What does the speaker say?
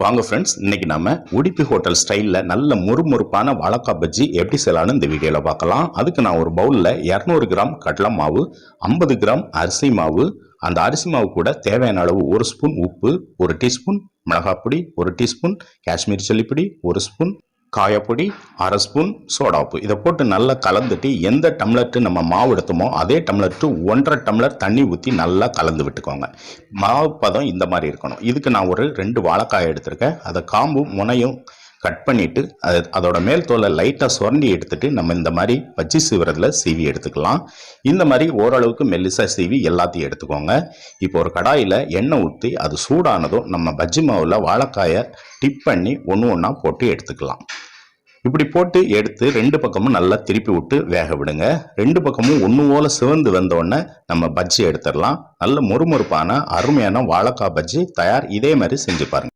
வாங்க ஃப்ரெண்ட்ஸ், இன்னைக்கு நம்ம உடுப்பி ஹோட்டல் ஸ்டைல்ல நல்ல முறுமுறுப்பான வாழைக்காய் பஜ்ஜி எப்படி செய்யலாம்னு இந்த வீடியோல பார்க்கலாம். அதுக்கு நான் ஒரு பவுல்ல 200 கிராம் கடலை மாவு, 50 கிராம் அரிசி மாவு, அந்த அரிசி மாவு கூட தேவையான அளவு 1 ஸ்பூன் உப்பு, 1 டீஸ்பூன் மிளகாய் பொடி, 1 டீஸ்பூன் காஷ்மீர் சில்லி பொடி, 1 ஸ்பூன் காயப்பொடி, 1/2 ஸ்பூன் சோடா உப்பு இதை போட்டு நல்லா கலந்துட்டு எந்த டம்ளர்ட்டு நம்ம மாவு எடுத்தோமோ அதே டம்ளர்ட்டு 1.5 டம்ளர் தண்ணி ஊற்றி நல்லா கலந்து விட்டுக்கோங்க. மாவு பதம் இந்த மாதிரி இருக்கணும். இதுக்கு நான் ஒரு 2 வாழைக்காய் எடுத்திருக்கேன். அதை காம்பு முனையும் கட் பண்ணிட்டு அதோட மேல் தோலை லைட்டாக சுரண்டி எடுத்துட்டு நம்ம இந்த மாதிரி பஜ்ஜி சீவுறதுல சீவி எடுத்துக்கலாம். இந்த மாதிரி ஓரளவுக்கு மெல்லிசா சீவி எல்லாத்தையும் எடுத்துக்கோங்க. இப்போ ஒரு கடாயில் எண்ணெய் ஊற்றி அது சூடானதும் நம்ம பஜ்ஜி மாவில் வாழைக்காயை டிப் பண்ணி ஒன்று ஒன்றா போட்டு எடுத்துக்கலாம். இப்படி போட்டு எடுத்து 2 பக்கமும் நல்லா திருப்பி விட்டு வேக விடுங்க. 2 பக்கமும் ஒன்று போல சிவந்து வந்தோடனே நம்ம பஜ்ஜி எடுத்துடலாம். நல்ல மொறுமொறுப்பான அருமையான வாழைக்காய் பஜ்ஜி தயார். இதே மாதிரி செஞ்சு பாருங்க.